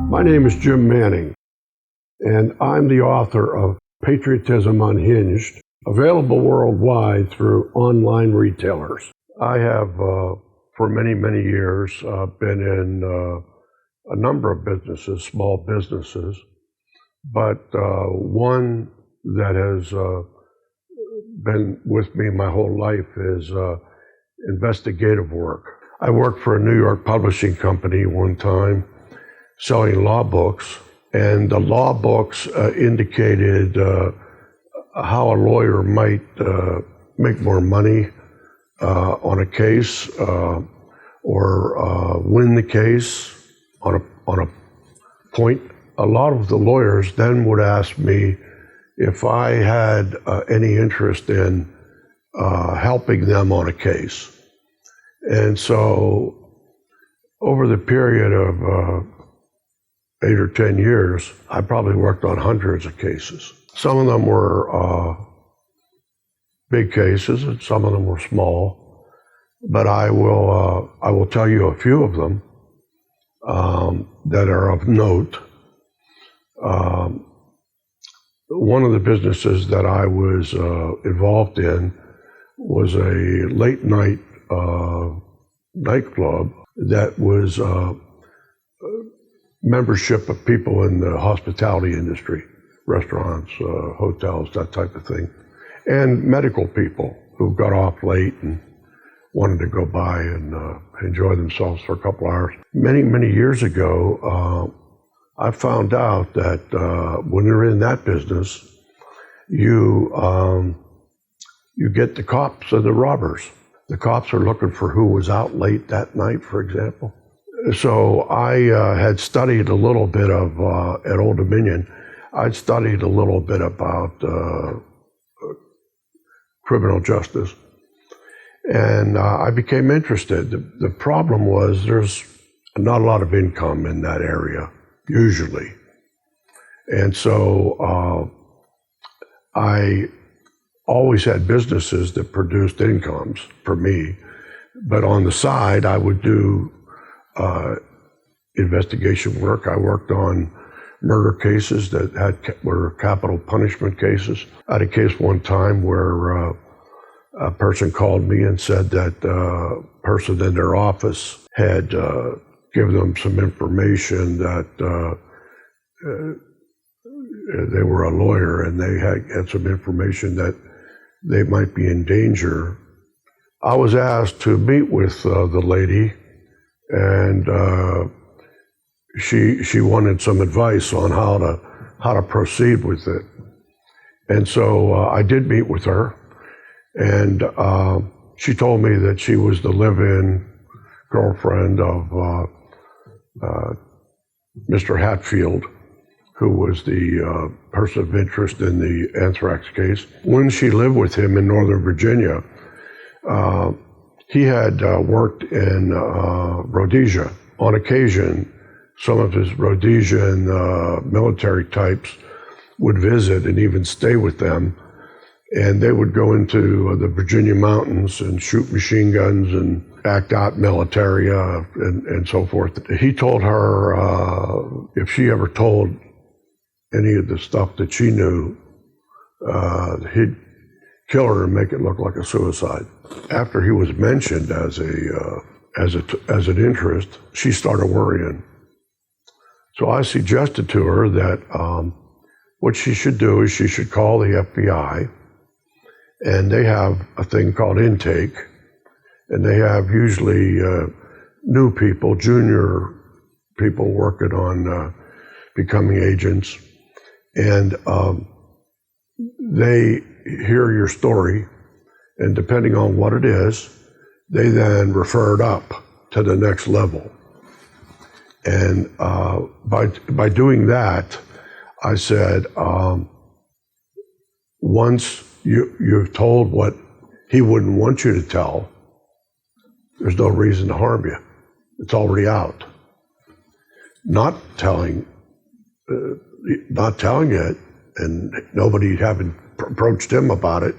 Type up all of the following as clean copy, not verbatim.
My name is Jim Manning, and I'm the author of Patriotism, Unhinged, available worldwide through online retailers. I have, for many, many years, been in a number of businesses, small businesses, but one that has been with me my whole life is investigative work. I worked for a New York publishing company one time, selling law books, and the law books indicated how a lawyer might make more money on a case or win the case on a point. A lot of the lawyers then would ask me if I had any interest in helping them on a case. And so over the period of 8 or 10 years, I probably worked on hundreds of cases. Some of them were big cases, and some of them were small. But I will tell you a few of them that are of note. One of the businesses that I was involved in was a late night nightclub that was membership of people in the hospitality industry, restaurants, hotels, that type of thing, and medical people who got off late and wanted to go by and enjoy themselves for a couple hours. Many, many years ago, I found out that when you're in that business, you get the cops and the robbers. The cops are looking for who was out late that night, for example. So I had studied a little bit of, at Old Dominion, I'd studied a little bit about criminal justice. And I became interested. The problem was there's not a lot of income in that area, usually. And so I always had businesses that produced incomes for me. But on the side, I would do investigation work. I worked on murder cases that were capital punishment cases. I had a case one time where a person called me and said that a person in their office had given them some information that they were a lawyer and they had some information that they might be in danger. I was asked to meet with the lady, and she wanted some advice on how to proceed with it. And so I did meet with her, and she told me that she was the live-in girlfriend of Mr. Hatfield, who was the person of interest in the anthrax case. When she lived with him in Northern Virginia, he had worked in Rhodesia. On occasion, some of his Rhodesian military types would visit and even stay with them. And they would go into the Virginia mountains and shoot machine guns and act out militaria and so forth. He told her if she ever told any of the stuff that she knew, he'd kill her and make it look like a suicide. After he was mentioned as an interest, she started worrying. So I suggested to her that what she should do is she should call the FBI, and they have a thing called intake, and they have usually new people, junior people working on becoming agents, and they hear your story, and depending on what it is, they then refer it up to the next level. And by doing that, I said, once you've told what he wouldn't want you to tell, there's no reason to harm you. It's already out. Not telling it, and nobody having approached him about it,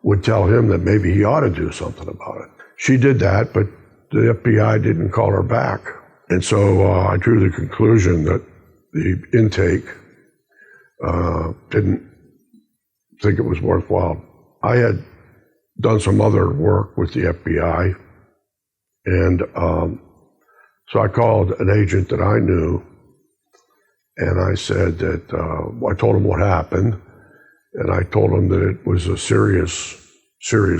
would tell him that maybe he ought to do something about it. She did that, but the FBI didn't call her back. And so I drew the conclusion that the intake didn't think it was worthwhile. I had done some other work with the FBI, and so I called an agent that I knew, and I said that, I told him what happened, and I told him that it was a serious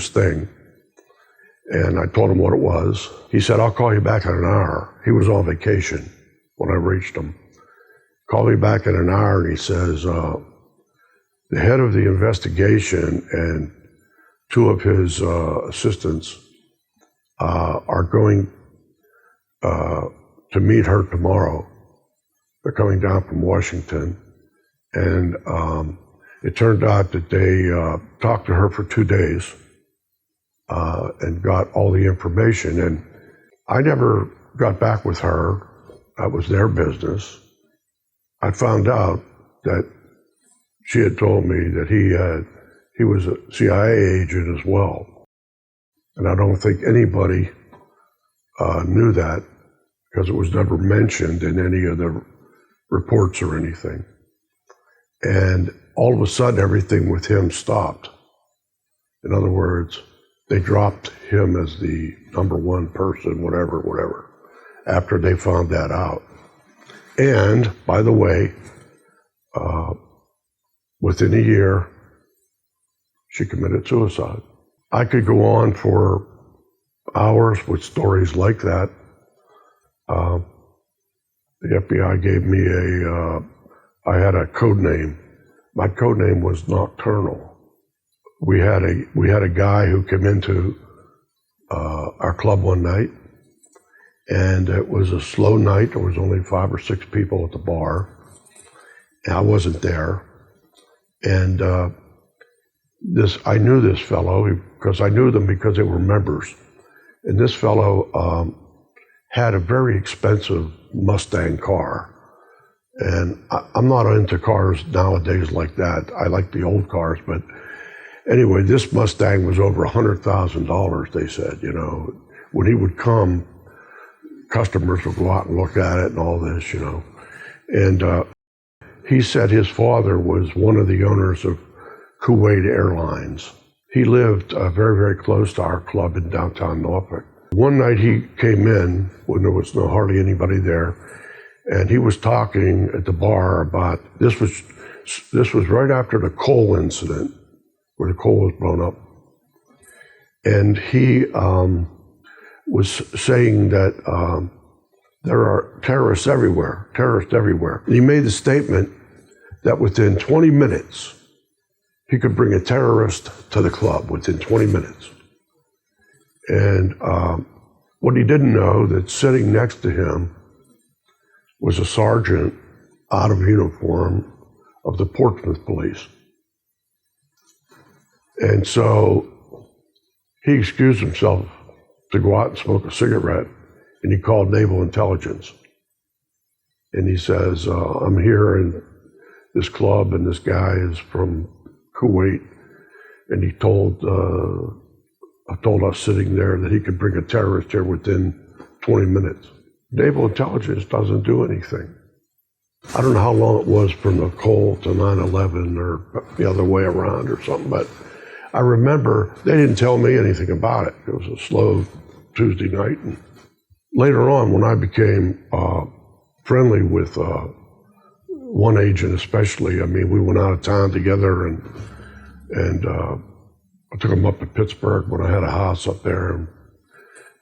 thing. And I told him what it was. He said, I'll call you back in an hour. He was on vacation when I reached him. Called me back in an hour, and he says, the head of the investigation and two of his assistants are going to meet her tomorrow. They're coming down from Washington. And it turned out that they talked to her for 2 days and got all the information. And I never got back with her. That was their business. I found out that she had told me that he was a CIA agent as well. And I don't think anybody knew that because it was never mentioned in any of the reports or anything. And all of a sudden, everything with him stopped. In other words, they dropped him as the number one person, whatever, after they found that out. And, by the way, within a year, she committed suicide. I could go on for hours with stories like that. The FBI gave me I had a code name. My code name was Nocturnal. We had a guy who came into our club one night, and it was a slow night. There was only 5 or 6 people at the bar, and I wasn't there. And I knew this fellow because I knew them because they were members. And this fellow had a very expensive Mustang car. And I'm not into cars nowadays like that. I like the old cars, but anyway, this Mustang was over $100,000, they said, you know. When he would come, customers would go out and look at it and all this, you know. And he said his father was one of the owners of Kuwait Airlines. He lived very, very close to our club in downtown Norfolk. One night he came in when there was hardly anybody there, and he was talking at the bar about, this was right after the coal incident, where the coal was blown up. And he was saying that there are terrorists everywhere. And he made the statement that within 20 minutes, he could bring a terrorist to the club within 20 minutes. And what he didn't know, that sitting next to him was a sergeant out of uniform of the Portsmouth police. And so he excused himself to go out and smoke a cigarette, and he called Naval Intelligence. And he says, I'm here in this club, and this guy is from Kuwait, and he told us sitting there that he could bring a terrorist here within 20 minutes. Naval Intelligence doesn't do anything. I don't know how long it was from the coal to 9/11 or the other way around or something, but I remember they didn't tell me anything about it. It was a slow Tuesday night. And later on, when I became friendly with one agent especially, I mean, we went out of town together, and I took him up to Pittsburgh when I had a house up there, and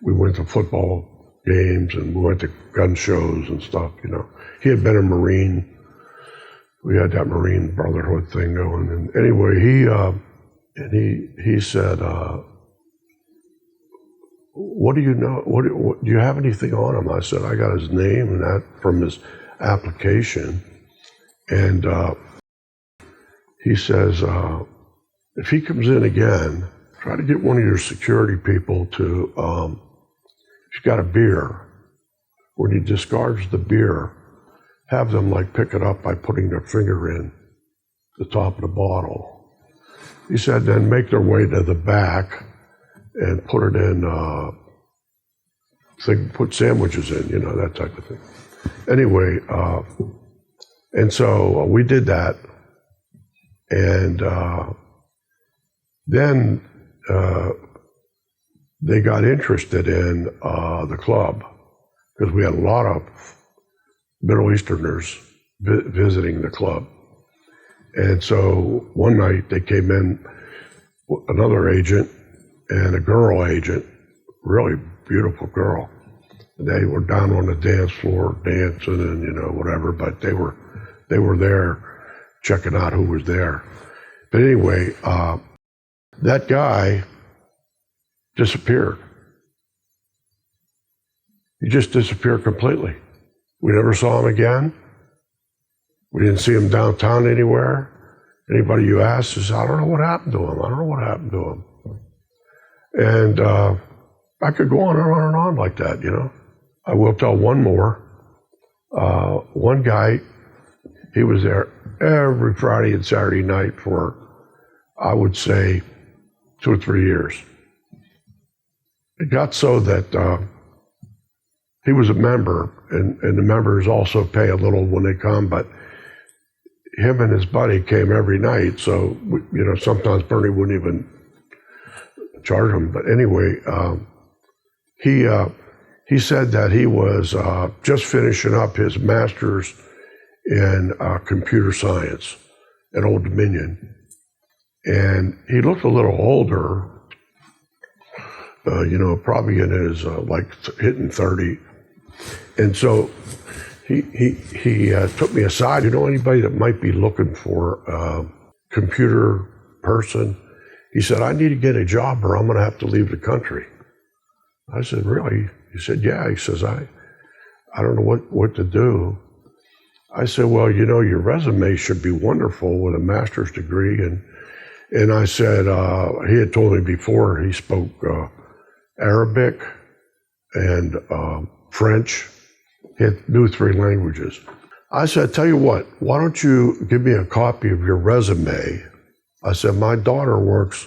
we went to football games, and we went to gun shows and stuff, you know. He had been a Marine. We had that Marine Brotherhood thing going. And anyway, he said, what do you know? What, do you have anything on him? I said, I got his name and that from his application. And he says, if he comes in again, try to get one of your security people to, he's got a beer. When he discards the beer, have them like pick it up by putting their finger in the top of the bottle. He said then make their way to the back and put it in thing, put sandwiches in, that type of thing. Anyway, and so we did that, and then they got interested in the club because we had a lot of Middle Easterners visiting the club. And so one night they came in, another agent and a girl agent, really beautiful girl. They were down on the dance floor dancing and whatever, but they were there checking out who was there. But anyway, that guy disappeared. He just disappeared completely. We never saw him again. We didn't see him downtown anywhere. Anybody you asked says, I don't know what happened to him. I don't know what happened to him. And I could go on and on and on like that, I will tell one more. One guy, he was there every Friday and Saturday night for, I would say, 2 or 3 years. It got so that he was a member, and the members also pay a little when they come, but him and his buddy came every night, so, sometimes Bernie wouldn't even charge him. But anyway, he said that he was just finishing up his master's in computer science at Old Dominion. And he looked a little older, probably in his, hitting 30. And so he took me aside. Anybody that might be looking for a computer person? He said, I need to get a job or I'm going to have to leave the country. I said, really? He said, yeah. He says, I don't know what to do. I said, well, your resume should be wonderful with a master's degree. And I said, he had told me before he spoke Arabic and French. He knew 3 languages. I said, tell you what, why don't you give me a copy of your resume? I said, my daughter works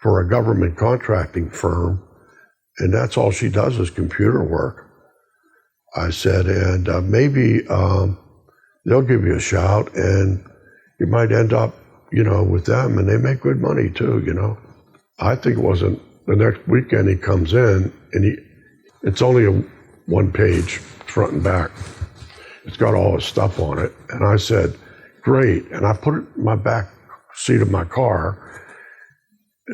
for a government contracting firm, and that's all she does is computer work. I said, and maybe they'll give you a shout, and you might end up, with them, and they make good money too, I think it wasn't the next weekend he comes in, and it's only a 1-page front and back. It's got all his stuff on it. And I said, great. And I put it in my back seat of my car.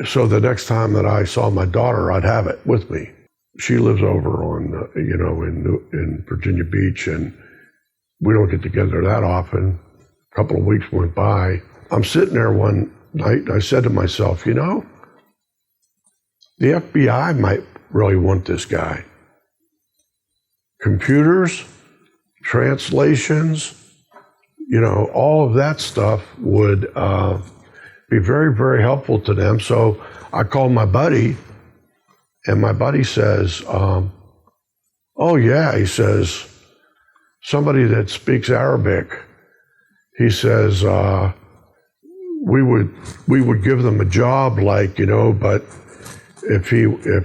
So the next time that I saw my daughter, I'd have it with me. She lives over on, in Virginia Beach, and we don't get together that often. A couple of weeks went by. I'm sitting there one night, and I said to myself, the FBI might really want this guy. Computers, translations, all of that stuff would be very, very helpful to them. So I called my buddy, and my buddy says, oh yeah, he says, somebody that speaks Arabic, he says, we would give them a job, but if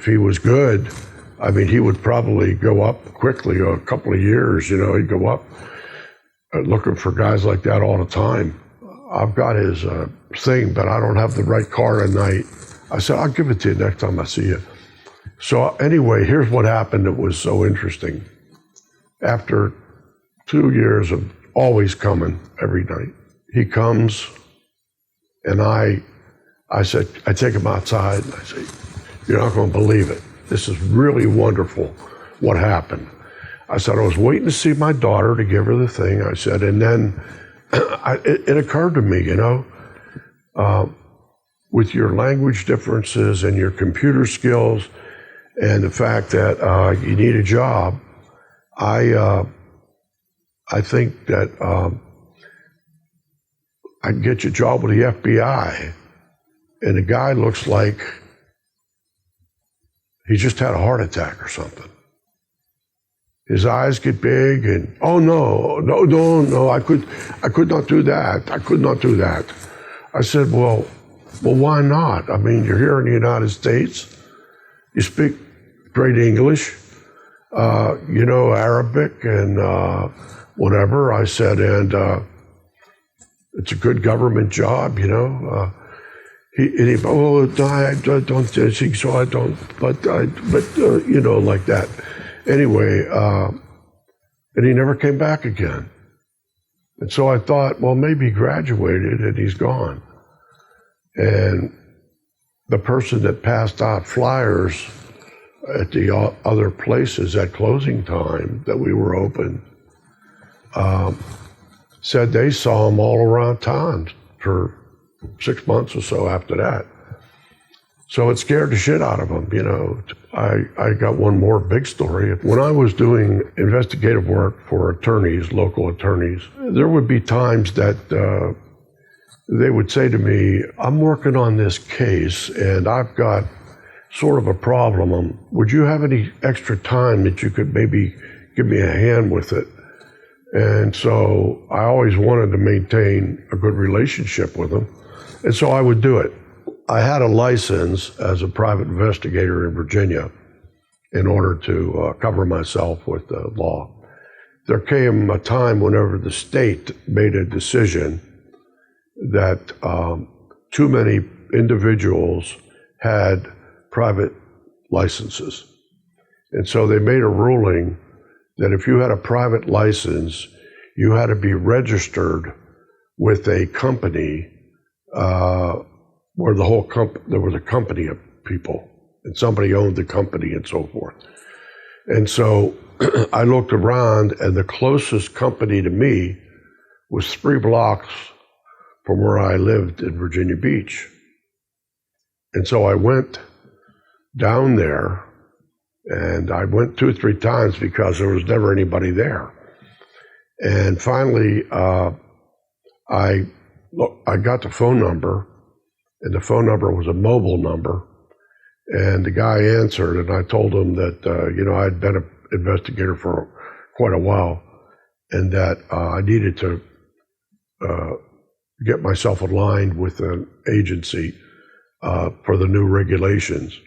he was good, he would probably go up quickly, a couple of years, he'd go up looking for guys like that all the time. I've got his thing, but I don't have the right car tonight. I said, I'll give it to you next time I see you. So anyway, here's what happened that was so interesting. After 2 years of always coming every night, he comes, and I said, I take him outside, and I say, you're not going to believe it. This is really wonderful what happened. I said, I was waiting to see my daughter to give her the thing. I said, and then it occurred to me, with your language differences and your computer skills and the fact that you need a job, I think that I can get you a job with the FBI. And the guy looks like he just had a heart attack or something. His eyes get big and, oh no, I could not do that. I could not do that. I said, well, why not? You're here in the United States. You speak great English. You know Arabic and whatever. I said, and it's a good government job, you know. Oh, no, I don't think so. I don't, but you know, like that. Anyway, and he never came back again. And so I thought, well, maybe he graduated and he's gone. And the person that passed out flyers at the other places at closing time that we were open said they saw him all around town for 6 months or so after that. So it scared the shit out of him, you know. I got one more big story. When I was doing investigative work for attorneys, local attorneys, there would be times that they would say to me, I'm working on this case and I've got sort of a problem. Would you have any extra time that you could maybe give me a hand with it? And so I always wanted to maintain a good relationship with them. And so I would do it. I had a license as a private investigator in Virginia in order to cover myself with the law. There came a time whenever the state made a decision that too many individuals had private licenses. And so they made a ruling that if you had a private license, you had to be registered with a company where there was a company of people, and somebody owned the company and so forth. And so I looked around, and the closest company to me was 3 blocks from where I lived in Virginia Beach. And so I went down there, and I went 2 or 3 times because there was never anybody there. And finally, I got the phone number, and the phone number was a mobile number. And the guy answered, and I told him that, you know, I'd been an investigator for quite a while, and that I needed to get myself aligned with an agency for the new regulations.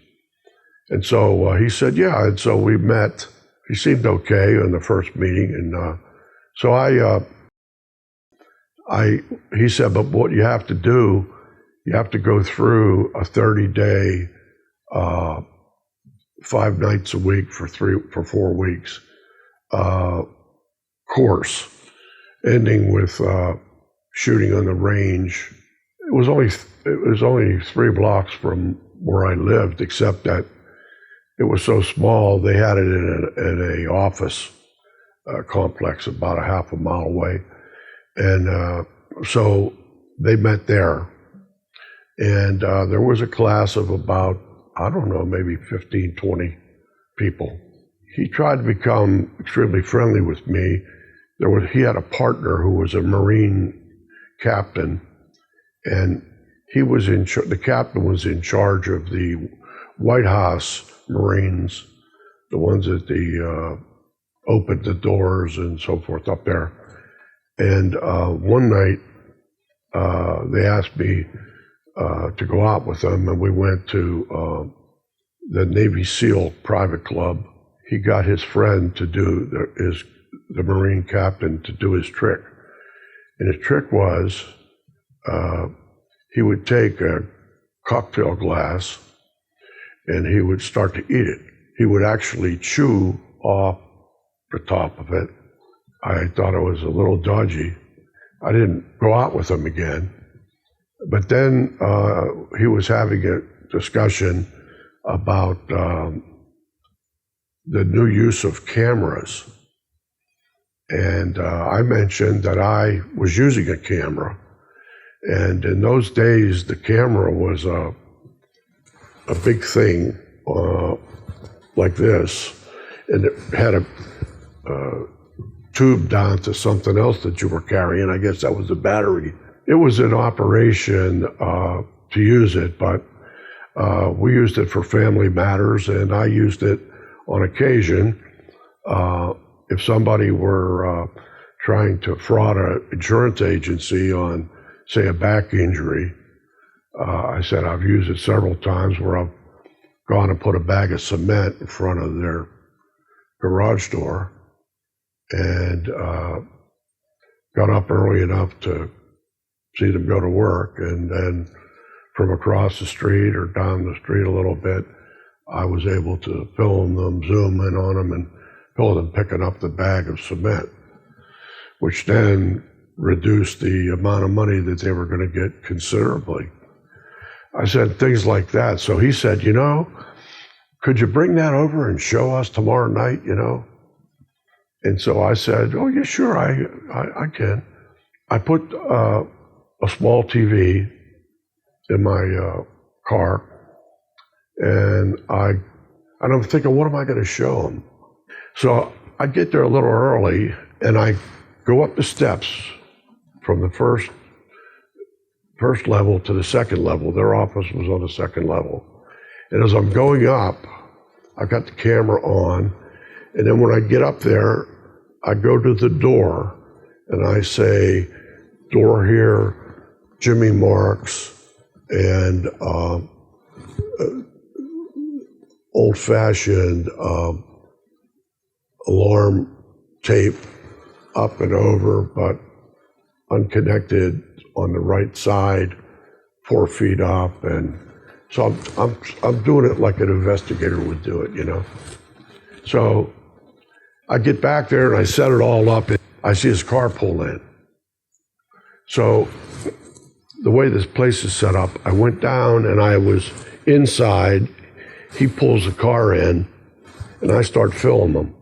And so he said, yeah, and so we met. He seemed okay in the first meeting, and so he said, but what you have to do, you have to go through a 30-day, 5 nights a week for 4 weeks course, ending with shooting on the range. It was only 3 blocks from where I lived, except that it was so small. They had it in a office complex about a half a mile away, and so they met there. And there was a class of about, I don't know, maybe 15, 20 people. He tried to become extremely friendly with me. He had a partner who was a Marine captain, and the captain was in charge of the White House Marines, the ones that opened the doors and so forth up there. And one night they asked me to go out with them, and we went to the Navy SEAL private club. He got his friend to do the Marine captain to do his trick. And his trick was he would take a cocktail glass and he would start to eat it. He would actually chew off the top of it. I thought it was a little dodgy. I didn't go out with him again. But then he was having a discussion about the new use of cameras. And I mentioned that I was using a camera. And in those days, the camera was a big thing like this. And it had a tube down to something else that you were carrying. I guess that was the battery. It was in operation to use it, but we used it for family matters, and I used it on occasion. If somebody were trying to fraud an insurance agency on, say, a back injury, I said I've used it several times where I've gone and put a bag of cement in front of their garage door and got up early enough to see them go to work. And then from across the street or down the street a little bit, I was able to film them, zoom in on them, and film them picking up the bag of cement, which then reduced the amount of money that they were going to get considerably. I said things like that. So he said, you know, could you bring that over and show us tomorrow night, you know? And so I said, oh, yeah, sure, I can. I put a small TV in my car, and I'm thinking, what am I going to show them? So I get there a little early, and I go up the steps from the first level to the second level. Their office was on the second level. And as I'm going up, I've got the camera on, and then when I get up there, I go to the door, and I say, door here, Jimmy Marks, and old-fashioned alarm tape up and over, but unconnected on the right side, 4 feet up. And so I'm doing it like an investigator would do it, you know. So I get back there and I set it all up, and I see his car pull in. So the way this place is set up, I went down and I was inside. He pulls the car in, and I start filming him.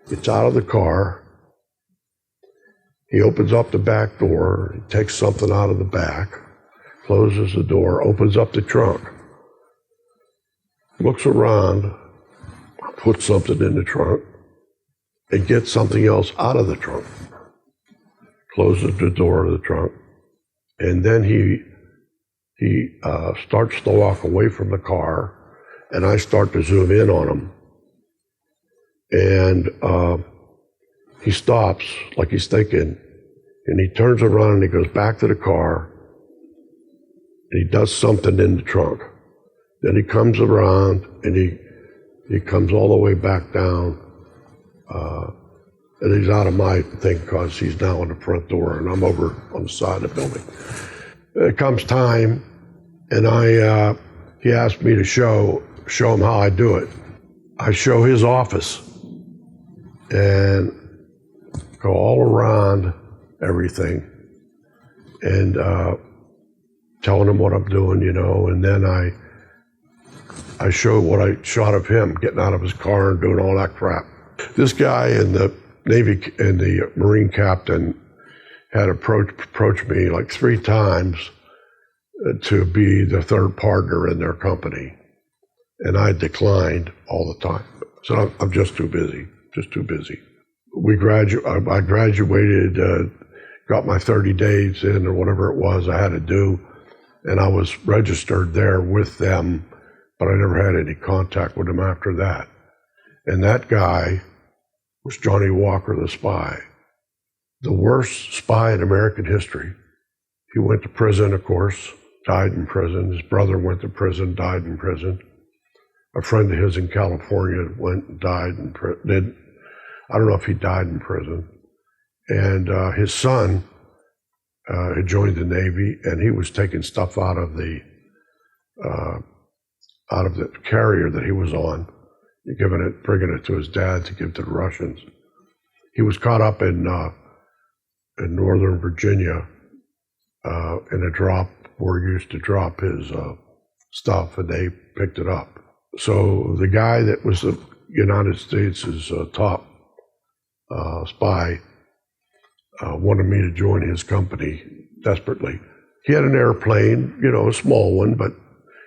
Gets out of the car. He opens up the back door, he takes something out of the back, closes the door, opens up the trunk, looks around, puts something in the trunk, and gets something else out of the trunk, closes the door of the trunk, and then he starts to walk away from the car, and I start to zoom in on him. And he stops, like he's thinking, and he turns around and he goes back to the car, and he does something in the trunk. Then he comes around and he comes all the way back down, and he's out of my thing because he's now on the front door and I'm over on the side of the building. It comes time, and he asked me to show him how I do it. I show his office and go all around everything and telling him what I'm doing, you know, and then I show what I shot of him getting out of his car and doing all that crap. This guy and the Navy and the Marine captain had approached me like 3 times to be the third partner in their company, and I declined all the time. So I'm just too busy. I graduated, got my 30 days in or whatever it was I had to do, and I was registered there with them, but I never had any contact with them after that. And that guy was Johnny Walker, the spy, the worst spy in American history. He went to prison, of course, died in prison. His brother went to prison, died in prison. A friend of his in California went and died in prison. I don't know if he died in prison. And his son had joined the Navy, and he was taking stuff out of the carrier that he was on, bringing it to his dad to give to the Russians. He was caught up in Northern Virginia in a drop where he used to drop his stuff, and they picked it up. So the guy that was the United States' top spy wanted me to join his company desperately. He had an airplane, you know, a small one, but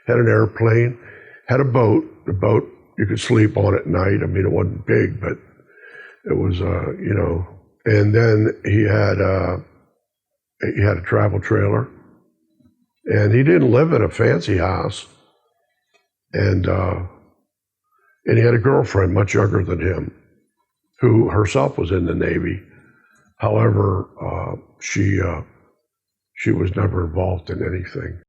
had an airplane, had a boat. The boat, you could sleep on at night. I mean, it wasn't big, but it was, you know. And then he had a travel trailer, and he didn't live in a fancy house. And he had a girlfriend much younger than him, who herself was in the Navy. However, she was never involved in anything.